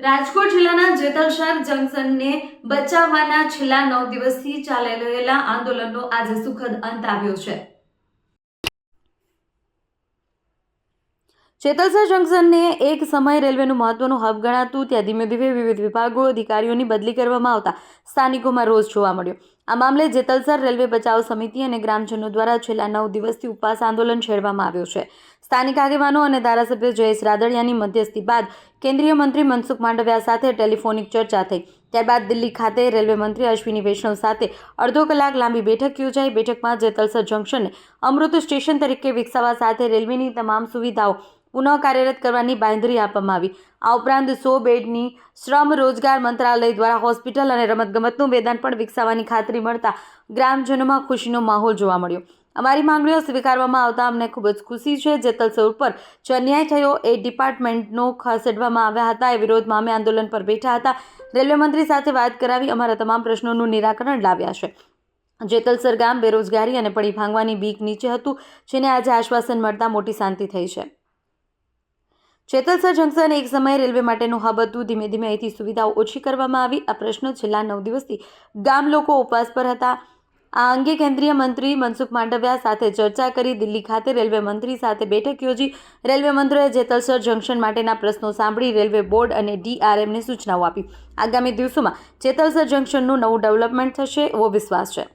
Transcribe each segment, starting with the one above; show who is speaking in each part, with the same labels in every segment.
Speaker 1: રાજકોટ જિલ્લાના જેતલસર જંકશનને બચાવવાના છેલ્લા 9 દિવસથી ચાલી રહેલા આંદોલનનો આજે સુખદ અંત આવ્યો છે। જેતલસર જંકશનને એક સમય રેલવેનું મહત્વનું હબ ગણાતું ત્યાં ધીમે ધીમે વિવિધ વિભાગો અધિકારીઓની બદલી કરવામાં આવતા સ્થાનિકોમાં રોષ જોવા મળ્યો। આ મામલે જેતલસર રેલવે બચાવ સમિતિ અને ગ્રામજનો દ્વારા છેલ્લા 9 દિવસથી ઉપવાસ આંદોલન છેડવામાં આવ્યો છે। સ્થાનિક આગેવાનો અને ધારાસભ્ય જયેશ રાદડિયાની મધ્યસ્થી બાદ કેન્દ્રીય મંત્રી મનસુખ માંડવિયા સાથે ટેલિફોનિક ચર્ચા થઈ। ત્યારબાદ દિલ્હી ખાતે રેલવે મંત્રી અશ્વિની વૈષ્ણવ સાથે અડધો કલાક લાંબી બેઠક યોજાઈ। બેઠકમાં જેતલસર જંકશનને અમૃત સ્ટેશન તરીકે વિકસાવવા સાથે રેલવેની તમામ સુવિધાઓ પુનઃ કાર્યરત કરવાની બાંયધરી આપવામાં આવી। આ ઉપરાંત 100 બેડની શ્રમ રોજગાર મંત્રાલય દ્વારા હોસ્પિટલ અને રમતગમતનું મેદાન પણ વિકસાવવાની ખાતરી મળતા ગ્રામજનોમાં ખુશીનો માહોલ જોવા મળ્યો। અમારી માંગણીઓ સ્વીકારવામાં આવતા અમને ખૂબ જ ખુશી છે। જેતલસર ઉપર જે અન્યાય થયો એ ડિપાર્ટમેન્ટનો ખસેડવામાં આવ્યા હતા એ વિરોધમાં અમે આંદોલન પર બેઠા હતા। રેલવે મંત્રી સાથે વાત કરાવી અમારા તમામ પ્રશ્નોનું નિરાકરણ લાવ્યા છે। જેતલસર ગામ બેરોજગારી અને પડી ભાંગવાની બીક નીચે હતું, જેને આજે આશ્વાસન મળતા મોટી શાંતિ થઈ છે। જેતલસર જંકશન એક સમયે રેલવે માટેનું હબ હતું, ધીમે ધીમે અહીંથી સુવિધાઓ ઓછી કરવામાં આવી। આ પ્રશ્ન છેલ્લા 9 દિવસથી ગામ લોકો ઉપવાસ પર હતા। આ અંગે કેન્દ્રીય મંત્રી મનસુખ માંડવિયા સાથે ચર્ચા કરી દિલ્હી ખાતે રેલવે મંત્રી સાથે બેઠક યોજી। રેલવે મંત્રીએ જેતલસર જંકશન માટેના પ્રશ્નો સાંભળી રેલવે બોર્ડ અને DRMને સૂચનાઓ આપી। આગામી દિવસોમાં જેતલસર જંકશનનું નવું ડેવલપમેન્ટ થશે એવો વિશ્વાસ છે।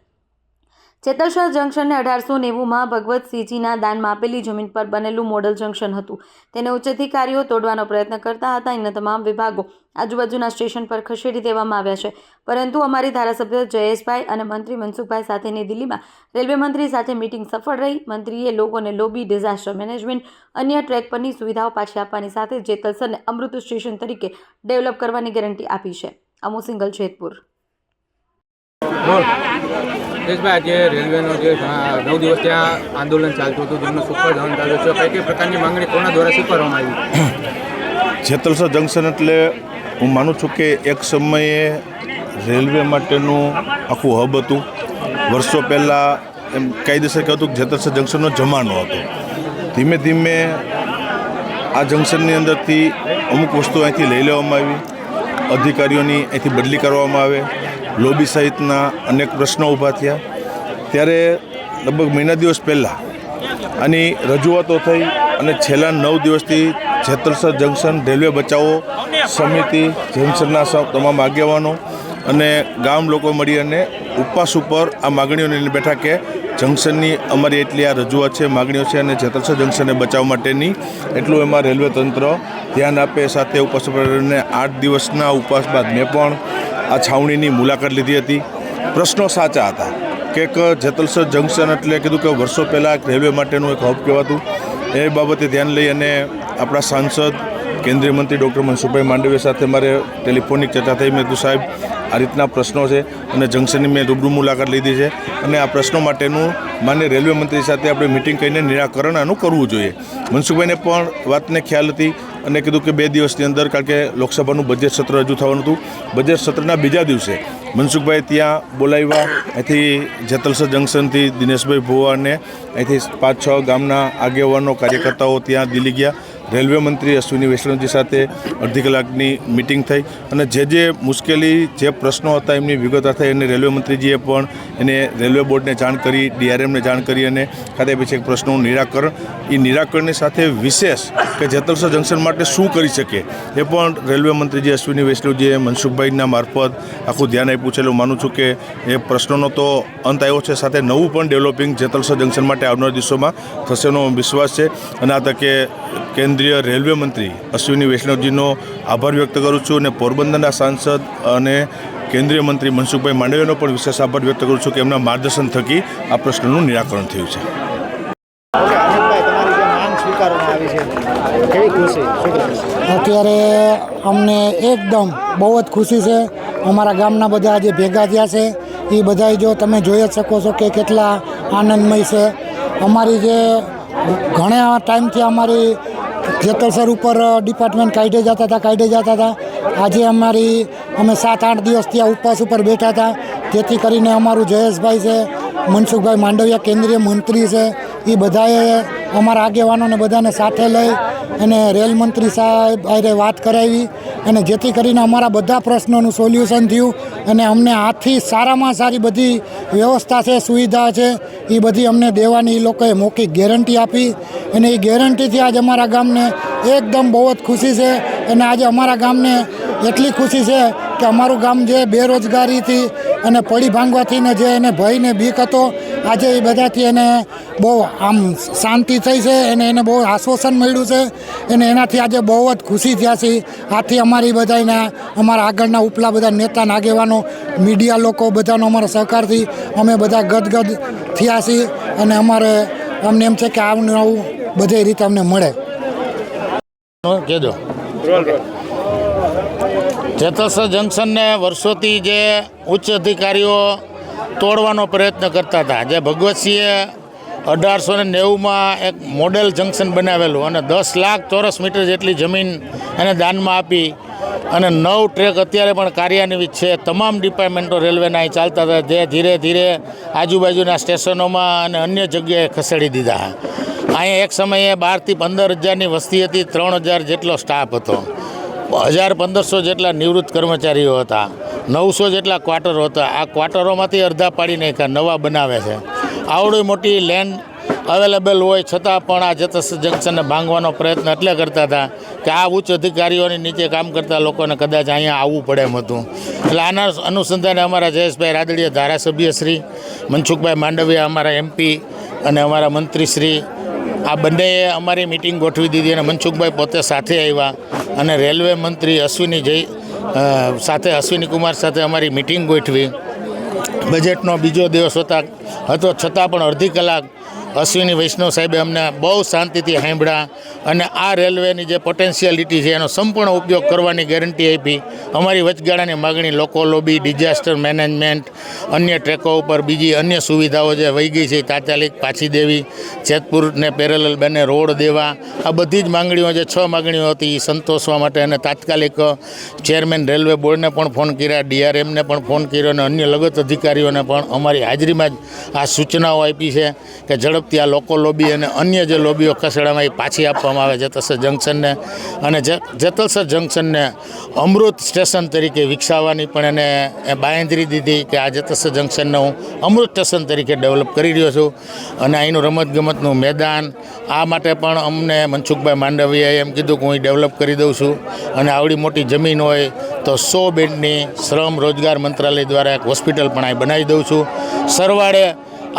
Speaker 1: જેતલસર જંકશનને 1890માં ભગવતસિંહજીના દાનમાં આપેલી જમીન પર બનેલું મોડલ જંકશન હતું। તેને ઉચ્ચ અધિકારીઓ તોડવાનો પ્રયત્ન કરતા હતા। એના તમામ વિભાગો આજુબાજુના સ્ટેશન પર ખસેડી દેવામાં આવ્યા છે, પરંતુ અમારી ધારાસભ્ય જયેશભાઈ અને મંત્રી મનસુખભાઈ સાથેની દિલ્હીમાં રેલવે મંત્રી સાથે મીટિંગ સફળ રહી। મંત્રીએ લોકોને લોબી, ડિઝાસ્ટર મેનેજમેન્ટ, અન્ય ટ્રેક પરની સુવિધાઓ પાછી આપવાની સાથે જેતલસરને અમૃત સ્ટેશન તરીકે ડેવલપ કરવાની ગેરંટી આપી છે। અમુ સિંગલ, જેતપુર।
Speaker 2: આજે રેલવેનો જે 9 દિવસ ત્યાં આંદોલન ચાલતું હતું જેમનો સુખદ અંત આવ્યો છે, કઈ કઈ પ્રકારની માંગણી કોના દ્વારા સ્વીકારવામાં આવી?
Speaker 3: જેતલસર જંકશન એટલે હું માનું છું કે એક સમયે રેલવે માટેનું આખું હબ હતું। વર્ષો પહેલાં એમ કાયદેસર કહેતું કે જેતલસર જંકશનનો જમાનો હતો। ધીમે ધીમે આ જંકશનની અંદરથી અમુક વસ્તુ અહીંથી લઈ લેવામાં આવી, અધિકારીઓની અહીંથી બદલી કરવામાં આવે, લોબી સહિતના અનેક પ્રશ્નો ઊભા થયા। ત્યારે લગભગ મહિના દિવસ પહેલાં આની રજૂઆતો થઈ અને છેલ્લા 9 દિવસથી જેતલસર જંકશન રેલવે બચાવો સમિતિ, જંકશનના તમામ આગેવાનો અને ગામ લોકો મળી અને ઉપવાસ ઉપર આ માગણીઓને લઈને બેઠા કે જંકશનની અમારી એટલી આ રજૂઆત છે, માગણીઓ છે અને જેતલસર જંકશનને બચાવવા માટેની એટલું એમાં રેલવે તંત્ર ધ્યાન આપે। સાથે ઉપવાસ ઉપર 8 દિવસના ઉપવાસ બાદ મેં પણ આ છાવણીની મુલાકાત લીધી હતી। પ્રશ્નો સાચા હતા કે જેતલસર જંકશન એટલે કીધું કે વર્ષો પહેલાં રેલવે માટેનું એક હબ કહેવાતું। એ બાબતે ધ્યાન લઈ અને આપણા સાંસદ કેન્દ્રીય મંત્રી ડૉક્ટર મનસુખભાઈ માંડવિયા સાથે મારે ટેલિફોનિક ચર્ચા થઈ। મેં કીધું સાહેબ આ રીતના પ્રશ્નો છે અને જંકશનની મેં રૂબરૂ મુલાકાત લીધી છે અને આ પ્રશ્નો માટેનું માન્ય રેલવે મંત્રી સાથે આપણે મિટિંગ કરીને નિરાકરણ આનું કરવું જોઈએ। મનસુખભાઈને પણ વાતને ખ્યાલ હતી અને કીધું કે 2 દિવસની અંદર, કારણ કે લોકસભાનું બજેટ સત્ર રજૂ થવાનું હતું, બજેટ સત્રના બીજા દિવસે મનસુખભાઈ ત્યાં બોલાવ્યા। અહીંથી જેતલસર જંકશનથી દિનેશભાઈ ભુવા અને અહીંથી 5-6 ગામના આગેવાનો, કાર્યકર્તાઓ ત્યાં દિલ્હી ગયા। રેલવે મંત્રી અશ્વિની વૈષ્ણવજી સાથે અડધી કલાકની મિટિંગ થઈ અને જે મુશ્કેલી, જે પ્રશ્નો હતા એમની વિગતો થઈ અને રેલવે મંત્રીજીએ પણ એને રેલવે બોર્ડને જાણ કરી, DRMને જાણ કરી અને ખાતે પછી એક પ્રશ્નોનું નિરાકરણ, એ નિરાકરણની સાથે વિશેષ કે જેતલસર જંકશન માટે શું કરી શકે એ પણ રેલવે મંત્રીજી અશ્વિની વૈષ્ણવજીએ મનસુખભાઈના મારફત આખું ધ્યાન આપ્યું છે। એટલે હું માનું છું કે એ પ્રશ્નોનો તો અંત આવ્યો છે, સાથે નવું પણ ડેવલપિંગ જેતલસર જંકશન માટે આવનારા દિવસોમાં થશેનો વિશ્વાસ છે અને આ તકે કેન્દ્રીય રેલવે મંત્રી અશ્વિની વૈષ્ણવજીનો આભાર વ્યક્ત કરું છું અને પોરબંદરના સાંસદ અને કેન્દ્રીય મંત્રી મનસુખભાઈ માંડવિયાનો પણ વિશેષ આભાર વ્યક્ત કરું છું કે એમના માર્ગદર્શન થકી આ પ્રશ્નનું નિરાકરણ થયું છે।
Speaker 4: અત્યારે અમને એકદમ બહુ જ ખુશી છે। અમારા ગામના બધા જે ભેગા થયા છે એ બધા જો તમે જોઈ જ શકો છો કે કેટલા આનંદમય છે। અમારી જે ઘણા ટાઈમથી અમારી જેતલસર ઉપર ડિપાર્ટમેન્ટ કાઢી જતા હતા। આજે અમે 7-8 દિવસ ત્યાં ઉપવાસ ઉપર બેઠા હતા, જેથી કરીને અમારું જયેશભાઈ છે, મનસુખભાઈ માંડવિયા કેન્દ્રીય મંત્રી છે, એ બધાએ અમારા આગેવાનોને બધાને સાથે લઈ અને રેલ મંત્રી સાહેબ હારે વાત કરાવી અને જેથી કરીને અમારા બધા પ્રશ્નોનું સોલ્યુશન થયું અને અમને આથી સારામાં સારી બધી વ્યવસ્થા છે, સુવિધા છે, એ બધી અમને દેવાની એ લોકોએ મૌખિક ગેરંટી આપી અને એ ગેરંટીથી આજે અમારા ગામને એકદમ બહુ જ ખુશી છે અને આજે અમારા ગામને એટલી ખુશી છે કે અમારું ગામ જે બેરોજગારીથી અને પડી ભાંગવાથી ને જે એને ભયને બીક હતો, આજે એ બધાથી એને બહુ આમ શાંતિ થઈ છે અને એને બહુ આશ્વાસન મળ્યું છે અને એનાથી આજે બહુ જ ખુશી થયા છે. આથી અમારી બધાને અમારા આગળના ઉપલા બધા નેતા આગેવાનો, મીડિયા લોકો બધાનો અમારા સહકારથી અમે બધા ગદગદ થયા છીએ અને અમને એમ છે કે આવું આવું બધી રીતે અમને મળે.
Speaker 5: કહેજો જેતલસર જંકશનને વર્ષોથી જે ઉચ્ચ અધિકારીઓ તોડવાનો પ્રયત્ન કરતા હતા, જે ભગવતસિંહે 1890માં એક મોડેલ જંકશન બનાવેલું અને 10 લાખ ચોરસ મીટર જેટલી જમીન એને દાનમાં આપી અને 9 ટ્રેક અત્યારે પણ કાર્યાન્વિત છે. તમામ ડિપાર્ટમેન્ટો રેલવેના અહીં ચાલતા હતા, જે ધીરે ધીરે આજુબાજુના સ્ટેશનોમાં અને અન્ય જગ્યાએ ખસેડી દીધા. અહીંયા એક સમયે 12,000 થી 15,000ની વસ્તી હતી, 3,000 જેટલો સ્ટાફ હતો, 1,500 જેટલા નિવૃત્ત કર્મચારીઓ હતા, 900 જેટલા ક્વાર્ટરો હતા. આ ક્વાર્ટરોમાંથી અડધા પાડી નાખ્યા, નવા બનાવે છે. આવડી મોટી લેન્ડ અવેલેબલ હોય છતાં પણ આ જેતલસર જંકશનને ભાંગવાનો પ્રયત્ન એટલે કરતા હતા કે આ ઉચ્ચ અધિકારીઓની નીચે કામ કરતા લોકોને કદાચ અહીંયા આવવું પડે એમ હતું. એટલે આના અનુસંધાને અમારા જયેશભાઈ રાદડિયા ધારાસભ્ય શ્રી, મનસુખભાઈ માંડવિયા અમારા MP અને અમારા મંત્રીશ્રી, આ બંનેએ અમારી મિટિંગ ગોઠવી દીધી અને મનસુખભાઈ પોતે સાથે આવ્યા અને રેલવે મંત્રી સાથે અશ્વિની કુમાર સાથે અમારી મિટિંગ ગોઠવી. બજેટનો બીજો દિવસ હતો છતાં પણ અડધી કલાક અશ્વિની વૈષ્ણવ સાહેબે અમને બહુ શાંતિથી સાંભળ્યા અને આ રેલવેની જે પોટેન્શિયાલિટી છે એનો સંપૂર્ણ ઉપયોગ કરવાની ગેરંટી આપી. અમારી વચગાળાની માગણી લોકો લોબી, ડિઝાસ્ટર મેનેજમેન્ટ, અન્ય ટ્રેકો ઉપર બીજી અન્ય સુવિધાઓ જે વહી ગઈ છે તાત્કાલિક પાછી દેવી, જેતપુરને પેરેલલ બંને રોડ દેવા, આ બધી જ માંગણીઓ જે 6 માંગણીઓ હતી એ સંતોષવા માટે અને તાત્કાલિક ચેરમેન રેલવે બોર્ડને પણ ફોન કર્યા, DRMને પણ ફોન કર્યો અને અન્ય લગત અધિકારીઓને પણ અમારી હાજરીમાં જ આ સૂચનાઓ આપી છે કે ઝડપથી આ લોકો લોબી અને અન્ય જે લોબીઓ ખસેડવામાં એ પાછી આપવામાં આવે જેતલસર જંકશનને અને જેતલસર જંકશનને અમૃત સ્ટેશન તરીકે વિકસાવવાની પણ એને બાંયધરી દીધી કે આ જેતલસર જંકશનને હું અમૃત સ્ટેશન તરીકે ડેવલપ કરી રહ્યો છું અને અહીંનું રમતગમતનું મેદાન આ માટે પણ અમને મનસુખભાઈ માંડવિયાએ એમ કીધું કે હું ડેવલપ કરી દઉં છું અને આવડી મોટી જમીન હોય તો 100 બેડની શ્રમ રોજગાર મંત્રાલય દ્વારા એક હોસ્પિટલ પણ અહીં બનાવી દઉં છું. સરવાળે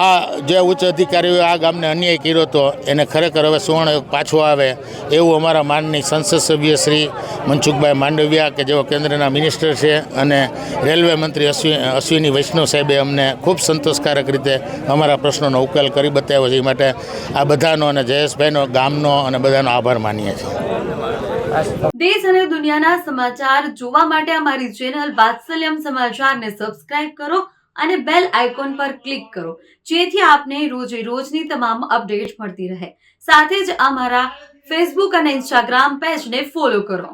Speaker 5: આ જે ઉચ્ચ અધિકારીઓએ આ ગામને અન્યાય કર્યો હતો એને ખરેખર હવે સુવર્ણયુગ પાછો આવે એવું અમારા માનની સંસદ સભ્ય શ્રી મનસુખભાઈ માંડવિયા કે જેઓ કેન્દ્રના મિનિસ્ટર છે અને રેલવે મંત્રી અશ્વિની વૈષ્ણવ સાહેબે અમને ખૂબ સંતોષકારક રીતે અમારા પ્રશ્નોનો ઉકેલ કરી બતાવ્યો છે. એ માટે આ બધાનો અને જયેશભાઈનો, ગામનો અને બધાનો આભાર માનીએ છીએ.
Speaker 1: દેશ અને દુનિયાના સમાચાર જોવા માટે અમારી ચેનલ વાત્સલ્યમ સમાચારને સબસ્ક્રાઇબ કરો અને બેલ આઇકોન પર ક્લિક કરો, જેથી આપને રોજે રોજની તમામ અપડેટ મળતી રહે. સાથે જ અમારા Facebook અને Instagram પેજને ફોલો કરો.